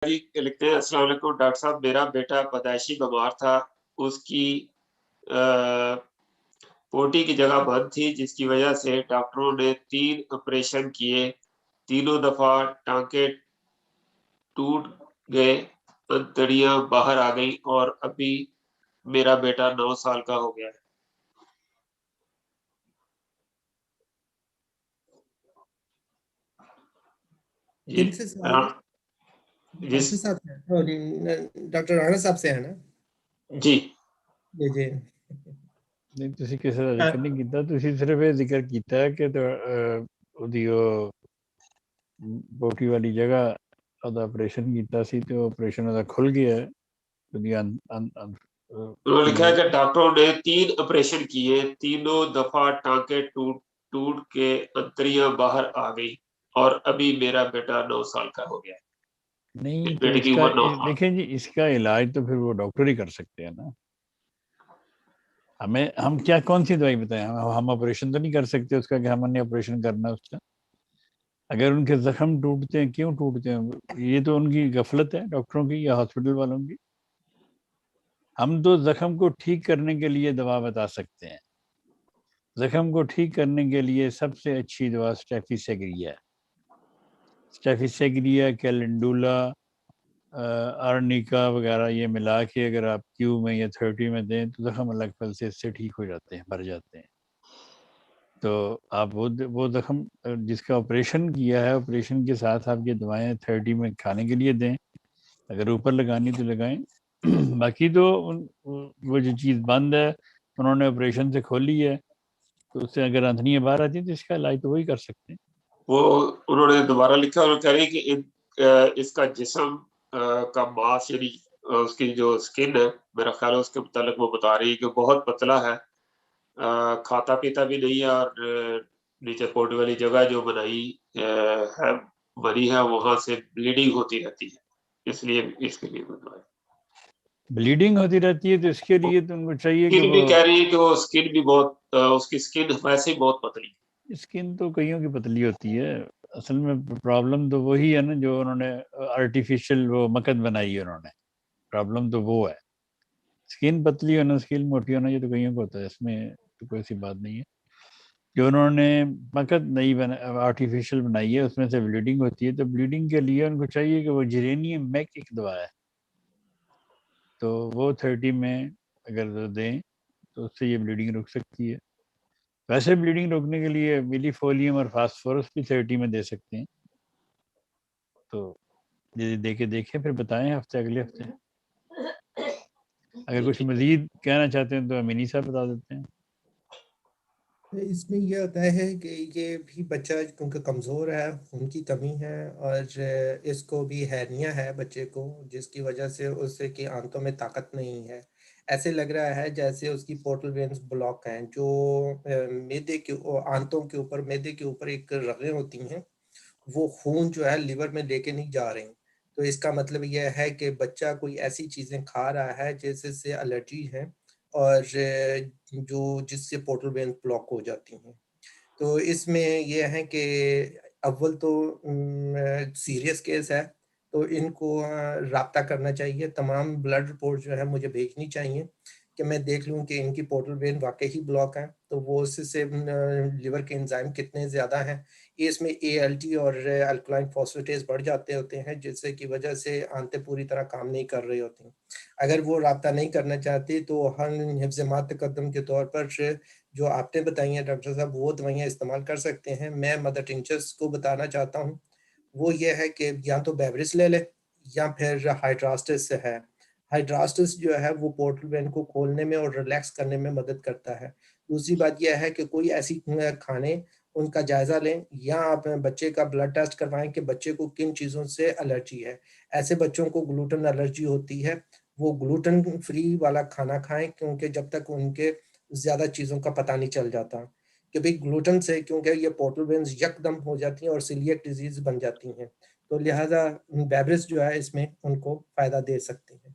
جی لکھتے ہیں السلام علیکم ڈاکٹر صاحب، میرا بیٹا پیدائشی بیمار تھا، اس کی پوٹی کی جگہ بند تھی، جس کی وجہ سے ڈاکٹروں نے 3 آپریشن کیے، تینوں دفعہ ٹانکے ٹوٹ گئے، انتڑیاں باہر آ گئی اور ابھی میرا بیٹا 9 سال کا ہو گیا ہے۔ جی کن سے سوال ہے؟ ڈاکٹر صاحب سے، ڈاکٹر رانا صاحب سے ہے نا؟ جی جی جی نہیں تسی کسی دا ذکر نہیں کیتا، تسی صرف یہ ذکر کیتا ہے کہ اودی پوٹی والی جگہ دا آپریشن کیتا سی تے آپریشن دا کھل گیا ہے۔ انہوں نے لکھا ہے کہ ڈاکٹروں نے 3 آپریشن کیے، تینوں دفعہ ٹانکے ٹوٹ کے انتڑیاں باہر آ گئی اور ابھی میرا بیٹا 9 سال کا ہو گیا ہے۔ نہیں تو بیٹے اس کی کا عمر 9 سال۔ دیکھیں جی، اس کا علاج تو پھر وہ ڈاکٹر ہی کر سکتے ہیں نا۔ ہم کیا کون سی دوائی بتائیں؟ ہم آپریشن تو نہیں کر سکتے اس کا کہ ہم نے آپریشن کرنا اس کا۔ اگر ان کے زخم ٹوٹتے ہیں، کیوں ٹوٹتے ہیں؟ یہ تو ان کی غفلت ہے ڈاکٹروں کی یا ہاسپٹل والوں کی۔ ہم تو زخم کو ٹھیک کرنے کے لیے دوا بتا سکتے ہیں۔ زخم کو ٹھیک کرنے کے لیے سب سے اچھی دوا اسٹیفیسیگریا ہے۔ اسٹیفیسیگریا، کیلنڈولا، آرنیکا وغیرہ یہ ملا کے اگر آپ کیو میں یا 30 میں دیں تو زخم الگ پھل سے اس سے ٹھیک ہو جاتے ہیں، بھر جاتے ہیں۔ تو آپ وہ زخم جس کا آپریشن کیا ہے، آپریشن کے ساتھ آپ یہ دوائیں 30 میں کھانے کے لیے دیں، اگر اوپر لگانی تو لگائیں۔ باقی تو وہ جو چیز بند ہے انہوں نے آپریشن سے کھولی ہے، تو اس سے اگر انتڑیاں باہر آتی ہیں تو اس کا علاج تو وہی کر سکتے ہیں۔ وہ انہوں نے دوبارہ لکھا اور کہہ رہی کہ اس کا جسم کا ماس، یعنی اس کی جو سکن ہے، میرا خیال ہے اس کے متعلق وہ بتا رہی ہے کہ بہت پتلا ہے، کھاتا پیتا بھی نہیں ہے، اور نیچے پوٹی والی جگہ جو بنی ہے وہاں سے بلیڈنگ ہوتی رہتی ہے، اس لیے اس کے لیے بلیڈنگ ہوتی رہتی ہے تو اس کے لیے تو ان کو چاہیے کہ سکن بھی وہ کہہ رہی ہے کہ وہ سکن بھی بہت، اس کی سکن ویسے ہی بہت پتلی ہے۔ اسکن تو کئیوں کی پتلی ہوتی ہے، اصل میں پرابلم تو وہی ہے نا جو انہوں نے آرٹیفیشل وہ مکد بنائی ہے، انہوں نے پرابلم تو وہ ہے۔ اسکن پتلی ہونا، اسکن موٹی ہونا یہ تو کئیوں کو ہوتا ہے، اس میں تو کوئی سی بات نہیں ہے۔ جو انہوں نے مکد نئی آرٹیفیشل بنائی ہے اس میں سے بلیڈنگ ہوتی ہے، تو بلیڈنگ کے لیے ان کو چاہیے کہ وہ جرینیم میک ایک دوا ہے، تو وہ 30 میں اگر دیں تو اس سے یہ بلیڈنگ رک سکتی ہے۔ ویسے بلیڈنگ روکنے کے لیے ملی فولیم اور فاسفورس بھی 30 میں دے سکتے ہیں، تو دے کے دیکھیں پھر بتائیں اگلے ہفتے۔ اگر کچھ مزید کہنا چاہتے ہیں تو امینی صاحب بتا دیتے ہیں۔ اس میں یہ ہوتا ہے کہ یہ بھی بچہ کیونکہ کمزور ہے، خون کی کمی ہے، اور اس کو بھی ہرنیا ہے بچے کو، جس کی وجہ سے اس کی آنتوں میں طاقت نہیں ہے۔ ایسے لگ رہا ہے جیسے اس کی پورٹل وینز بلاک ہیں، جو معدے کے آنتوں کے اوپر، معدے کے اوپر ایک رگیں ہوتی ہیں، وہ خون جو ہے لیور میں لے کے نہیں جا رہی۔ تو اس کا مطلب یہ ہے کہ بچہ کوئی ایسی چیزیں کھا رہا ہے جس سے الرجی ہے، اور جس سے پورٹل وینز بلاک ہو جاتی ہیں۔ تو اس میں یہ ہے کہ اول تو سیریس کیس ہے، تو ان کو رابطہ کرنا چاہیے، تمام بلڈ رپورٹ جو ہے مجھے بھیجنی چاہیے کہ میں دیکھ لوں کہ ان کی پورٹل وین واقعی بلاک ہے، تو وہ اس سے لیور کے انزائم کتنے زیادہ ہیں۔ اس میں ALT اور الکلائن فاسفیٹیز بڑھ جاتے ہوتے ہیں، جس کی وجہ سے آنتیں پوری طرح کام نہیں کر رہی ہوتی ہیں۔ اگر وہ رابطہ نہیں کرنا چاہتے تو ہم حفظ مات تقدم کے طور پر جو آپ نے بتائی ہیں ڈاکٹر صاحب، وہ دوائیاں استعمال کر سکتے ہیں۔ میں مدر ٹنچرز کو بتانا چاہتا ہوں، وہ یہ ہے کہ یا تو بیورس لے لے یا پھر ہائیڈراسٹس ہے۔ ہائیڈراسٹس جو ہے وہ پورٹل وین کو کھولنے میں اور ریلیکس کرنے میں مدد کرتا ہے۔ دوسری بات یہ ہے کہ کوئی ایسی کھانے ان کا جائزہ لیں، یا آپ بچے کا بلڈ ٹیسٹ کروائیں کہ بچے کو کن چیزوں سے الرجی ہے۔ ایسے بچوں کو گلوٹن الرجی ہوتی ہے، وہ گلوٹن فری والا کھانا کھائیں، کیونکہ جب تک ان کے زیادہ چیزوں کا پتہ نہیں چل جاتا کہ بھئی گلوٹن سے، کیونکہ یہ پورٹل وینز یکدم ہو جاتی ہیں اور سیلیاک ڈیزیز بن جاتی ہیں، تو لہٰذا بیورس جو ہے اس میں ان کو فائدہ دے سکتے ہیں۔